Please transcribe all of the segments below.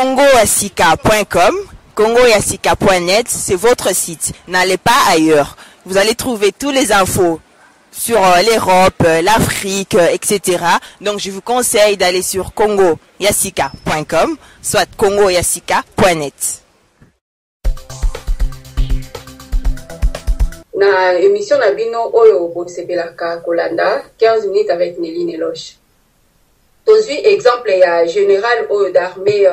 congoyasika.com, congoyasika.net, c'est votre site. N'allez pas ailleurs. Vous allez trouver toutes les infos sur l'Europe, l'Afrique, etc. Donc je vous conseille d'aller sur congoyasika.com, soit congoyasika.net. Na émission na bino oyo bosepelaka kolanda 15 minutes avec Nelly Neloche. Tozwi exemple ya général oyo d'armée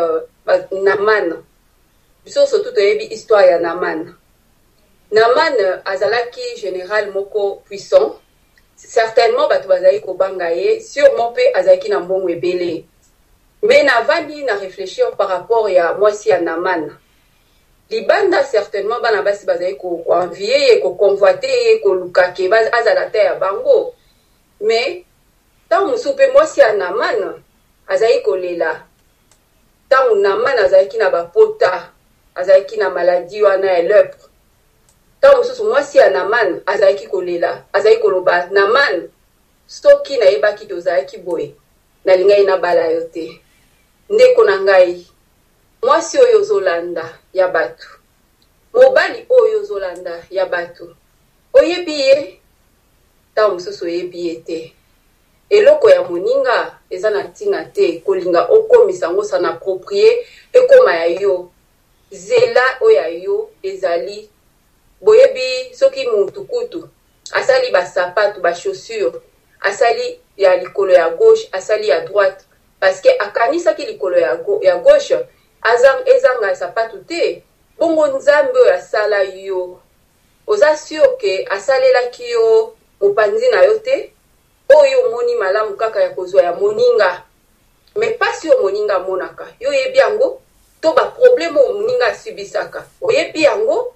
Naman. Biso surtout toyebi histoire ya Naman. Naman azalaki général moko puissant. Certainement bato bazali kobanga ye, sûrement pe azalaki na mbongo ebele. Mais navandi na réfléchir par rapport ya mwasi ya Naman. Libanda certainement bana basi bazali ko envier ko convoiter ko lukake azala terre bango. Mais tant musupe mwasi ya Naman azali kolela. Tant Naman azali na bapota, azali na maladie wana ya lèpre. Tant mususu mwasi ya Naman azali kolela, azali koloba Naman stoki na yebaki tozali boye. Na lingai na bala yote. Ndeko na ngai. Mwasi oyo zolanda ya batu. Mobali oyo zolanda ya batu. Oyebi ye, ta mususu oyebi ye te. Eloko ya moninga eza na tinga te kolinga okomisa ngo sana approprier ekoma ya yo. Zela oya yo ezali boyebi soki muntu kutu asali ba sapatu ba chaussure asali ya likolo ya gauche asali ya droite parce que akanisa ki likolo ya gauche ezanga sapatu te bongo nzambe asala yo oza sûr que asalela ki yo mopanzi na yo te oyo moni malamu kaka ya kozwa ya moninga mais pas sur moninga monaka yo yebi yango to ba problème o moninga subisaka oyebi yango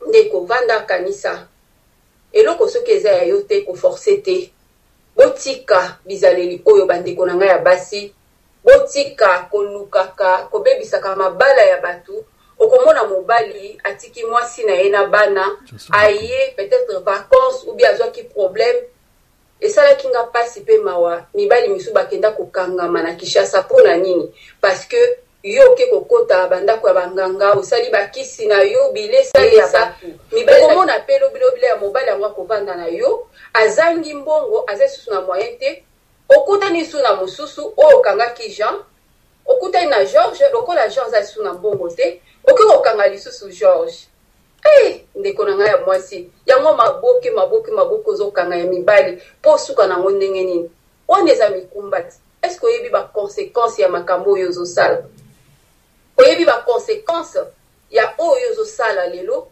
ndeko vanda kanisa eloko soki eza ya yo te ko forcer te botika bizaleli oyo bandeko na ngai ya basi botika kolukaka kobebisaka mabala ya batu okomona mobali atiki mwasi na ye na bana aye peut-être vacances ou bien azwaki problème esalaki nga pasi pe mawa mibali misu bakenda kokangama na Kinshasa mpona nini parce que yo ke kokota bandako ya banganga osali bakisi na yo bilesa mibali komona pe lobile ya mobali yango akovanda na yo azangi mbongo azesusu na moyen te okutani su na mosusu oyo okangaki Jean okutani na George lokola George azesusu na mbongo te oke kokanga lisusu George ndeko na ngai ya mwasi yango maboke ozokanga ya mibali po suka nango ndenge nini wana eza mikumbati est-ce que oyebi baconséquence ya makambo oyo ozosala oyebi baconséquence ya oyo ozosala lelo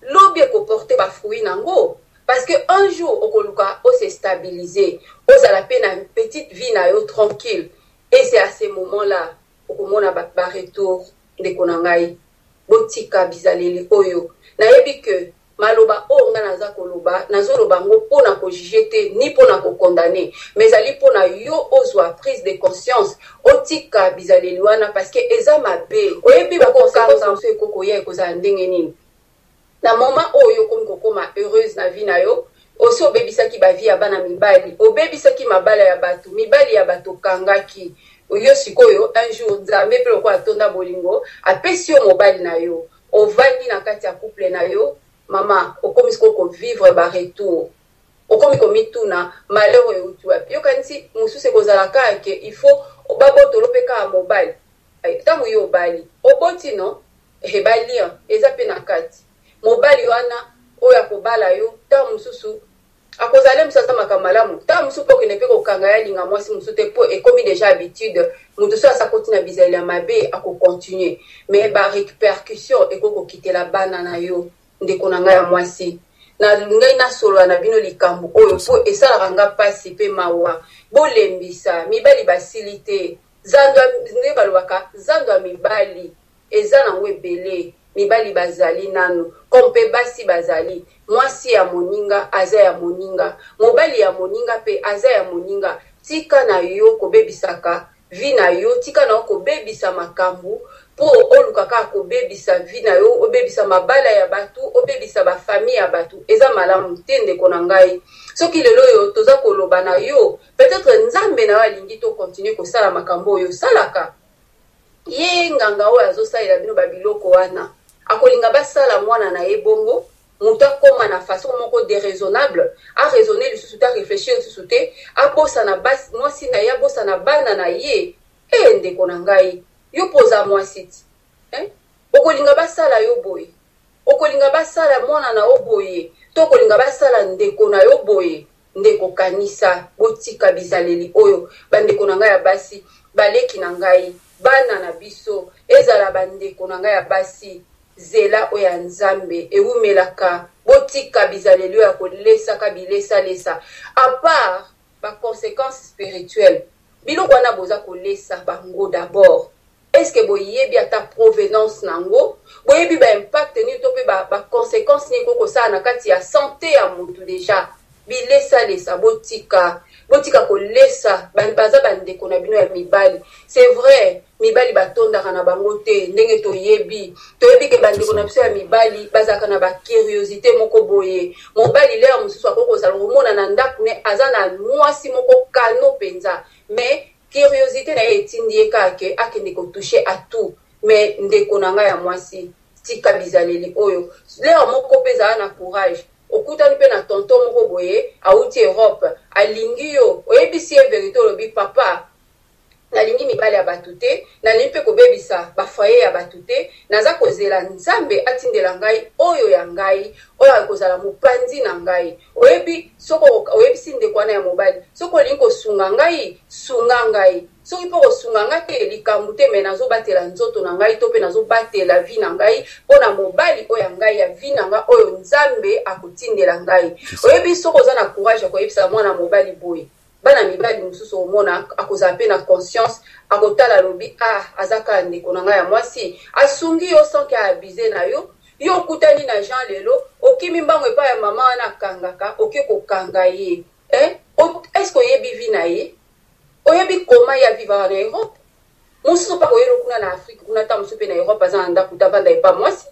lobi ekoporte bafruit nango parce que un jour okoluka ose stabiliser ozala pe na petite vie na yo tranquille et c'est à ce moment là okomona ba retour ndeko na ngai botika bizaleli oyo nayebi que maloba o nga naza koloba nazoloba ngo pona ko juger te ni pona ko condamner mais ali pona yo ozwa prise de conscience otika bizaleli wana parce que eza mabe oyebi ba conséquence ekoko ya ekoza ndenge nini na moment oyo kokoma heureuse na vie na yo osi obebisaki ba vie ya bana mibali obebisaki mabala ya batu mibali ya bato kangaki oyo sikoyo un jour nzambe pe lokwa atonda bolingo apesi yo mobali na yo ovandi na kati ya couple na yo mama okomi ko vivre ba retour okomi komituna malheur oyo tu api yo kanisi mususe kozalaka ke il faut baboto lopeka mobali tamu yo bali oboti no ebali eza pe na kati mobali wana oyo akobala yo tamu mususu akozale musasa makamalamu tamu mususu po kenepe kokanga ya linga mwasi mususu te po ekomi déjà habitude mutu so asa continue bizali ya mabe akocontinue mais ba répercussion ekoko kitela bana na yo ndeko na ngai ya mwasi na ngai na solo na bino likambo oyo po esalaka nga pasi pe mawa bolembisa mibali basilite zando nde balobaka zando ya mibali eza nango ebele mibali bazali nanu kompe basi bazali mwasi ya moninga aza ya moninga mobali ya moninga pe aza ya moninga tika na yo kobebisaka vi na yo tika na yo kobebisa makambo po olukaka kobebisa vi na yo obebisa mabala ya batu obebisa ba famille ya batu eza malamu te ndeko na ngai soki lelo yo toza koloba na yo peut-être nzambe na yo alingi to continue kosala makambo oyo salaka ye nganga oyo azosalela bino babiloko wana akolinga basala mwana na ye bongo mutu akoma na façon moko déraisonnable araisonner lisusu te aréfléchir lisusu te abosana mwasi na ye abosana bana na ye ndeko na ngai yo poza mwasi ti okolinga basala yo boye okolinga basala mwana na yo boye to okolinga basala ndeko na yo boye ndeko kanisa botika bizaleli oyo bandeko na ngai ya basi baleki na ngai bana na biso ezala bandeko na ngai ya basi zela oya nzambe ewumelaka botika bizaleli oyo ya kolesaka bilesa à part ba conséquences spirituelles biloko wana boza kolesa bango d'abord est-ce que boyebi ata provenance nango boyebi ba impact ni to pe ba conséquences ni koko sa na kati ya santé ya mutu déjà bilesa botika kolesa baza bandeko na bino ya mibali c'est vrai mibali batondaka na bango te ndenge toyebi ke bandeko na biso ya mibali bazaka na ba curiosité moko boye mobali leo mosusu akokozala komona na ndako ne aza na mwasi moko kano penza mais curiosité na ye etindi ye kake akende kotouche à tout mais ndeko na ngai ya mwasi tika bizaleli oyo leo moko pe ezala na courage okutani pe na tonton moko boye auti Europe alingi yo oyebisi ye vérité olobi papa nalingi mibali ya bato te nalingi mpe kobebisa bafoye ya bato te naza kozela nzambe atindela ngai oyo ya ngai oyo akozala mopanzi na ngai oyebi soko oyebisi ndeko wana ya mobali soko olingi kosunga ngai sunga ngai soki mpo kosunga ngai te likambo te me nazobatela nzoto na ngai to mpe nazobatela vi na ngai mpo na mobali oyo ya ngai ya vi na ngai oyo nzambe akotindela ngai oyebi soko oza na courage ya koyebisa mwana mobali boye bana mibali mosusu omona akozala mpe na conscience akotala lobi azaka ndeko na ngai ya mwasi asungi yo sanke abize na yo yo okutani na Jean lelo okimi mbango epai ya mama wana akangaka oke kokanga ye est-ce que oyebi vi na ye oyebi koma ya vivre na Europe mosusu mpa koyelo kuna na Afrique kuna ta mosusu mpe na Europe aza na ndako tavanda epa mwasi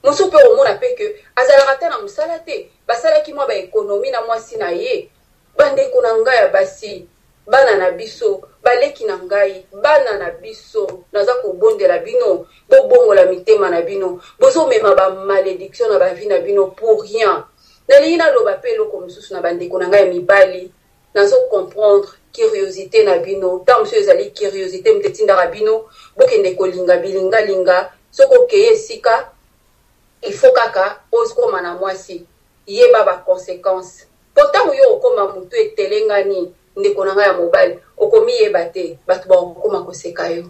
mosusu mpe omona mpe ke azalaka te na mosala te basalaki mwa baekonomi na mwasi na ye bandeko na ngai ya basi bana na biso baleki na ngai bana na biso naza kobondela bino bobongola mitema na bino bozomema bamalédiction na bavi na bino pour rien nalingi naloba mpe eloko mosusu na bandeko na ngai ya mibali nazo comprendre curiosité na bino ta mosusu ezali curiosité motetindaka bino bokende kolinga bilingalinga soki okeye esika ifo kaka ozokoma na mwasi yeba baconséquence pourtant yo okoma mutu etelengani ndeko na ngai ya mobali okomi yeba te bato bakokoma koseka yo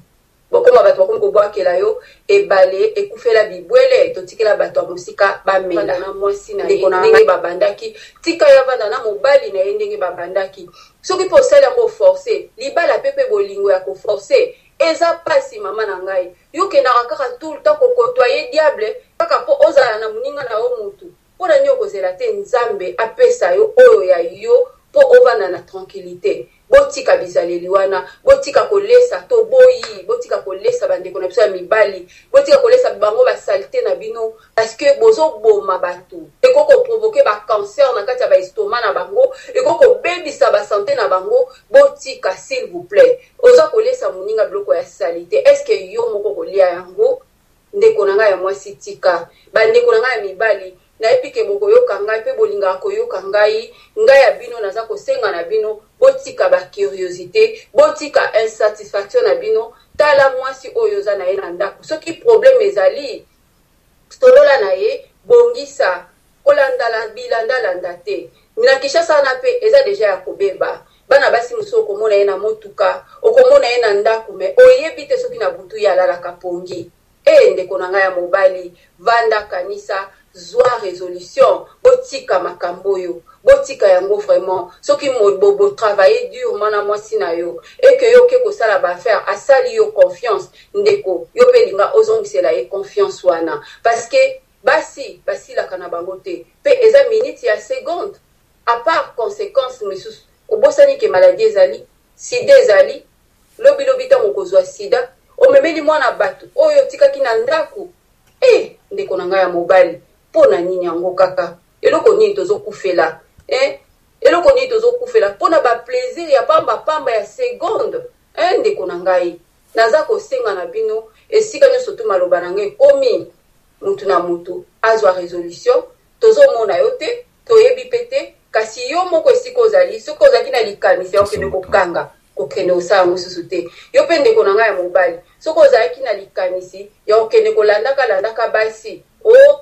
bakoma bato bakomi kobwakela yo ebale ekufela bibwele totikela bato ya mosika bamela na mwasi na ndeko na ngai babandaki tika ya vanda na mobali na ye ndenge babandaki soki mpo osali yango force libala pepe bolingo ya koforce eza pasi mama na ngai yo kendaka kaka tout le temps kokotoye diable kaka mpo ozala na moninga na yo mutu mpona nini okozela te nzambe apesa yo oyo ya yo mpo ovanda na tranquillité botika bizaleli wana botika kolesa to boyi botika kolesa bandeko na biso ya mibali botika kolesa bango basalite na bino parce que bozoboma bato ekokoprovoke bacancer na kati ya baestoma na bango ekokobebisa basante na bango botika s'il vous plaît oza kolesa moninga biloko ya salite est-ce que yo moko kolia yango ndeko na ngai ya mwasi tika bandeko na ngai ya mibali nayebi ke bokoyoka ngai mpe bolingaka koyoka ngai ya bino naza kosenga na bino botika bacuriosité botika insatisfaction na bino tala mwasi oyo oza na ye na ndako soki problème ezali solola na ye bongisa kolandala bilandalanda te na Kinshasa wana mpe eza deja ya kobeba bana basi mosusu okomona ye na motuka okomona ye na ndako me oyebi te soki na butu ye alalaka pongi ndeko na ngai ya mobali vanda kanisa zwa résolution botika makambo yo botika yango vraiment soki bo travailler durement na mwasi na yo et que yo ke kosala ba faire asali yo confiance ndeko yo pe linga ozongisela ye confiance wana parce que basi la kana bango te pe eza minute ya seconde à part conséquence mesusu obosani ke maladie ezali sida ezali lobi tango kozwa sida omemeli mwana bato oyo tikaki na ndako ndeko na ngai ya mobali pona nini yango kaka eloko nini tozokufela eloko nini tozokufela pona ba plaisir ya pamba ya seconde ndeko na ngai naza kosenga na bino esika nyonso tu maloba na ngai ekomi mutu na mutu azwa résolution tozomona yo te toyebi pe te kasi yo moko esika ozali soki ozalaki na likanisi ya okende kokanga kokende osala mosusu te yo mpe ndeko na ngai ya mobali soki ozalaki na likanisi ya okende kolandaka basi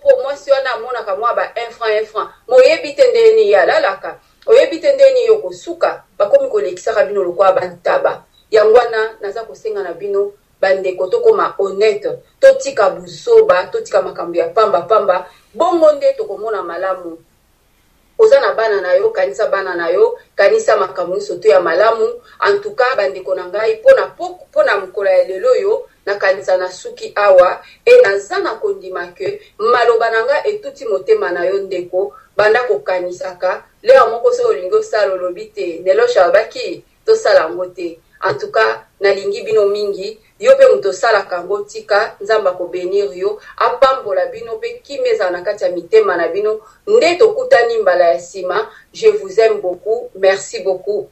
po mwasi wana amonaka mwa ba 1 franc moyebi te ndeni ya lalaka oyebi te ndeni yo kosuka bakomi kolekisaka bino lokola bantaba yango wana naza kosenga na bino bandeko tokoma honnête totika buzoba totika makambo ya pamba bongo nde tokomona malamu oza na bana na yo kanisa bana na yo kanisa makambo nyonso to ya malamu en tout cas bandeko na ngai pona mokolo ya lelo yo na kanisa na suki awa naza na kondima ke maloba na ngai etuti motema na yo ndeko banda kokanisaka leo moko so olingi osala olobi te nelosha babaki tosala yango te en tout cas nalingi bino mingi yo pe muto sala kango tika nzamba ko benir yo apambola bino pe kimeza na kati ya mitema na bino nde tokutani mbala ya sima. Je vous aime beaucoup, merci beaucoup.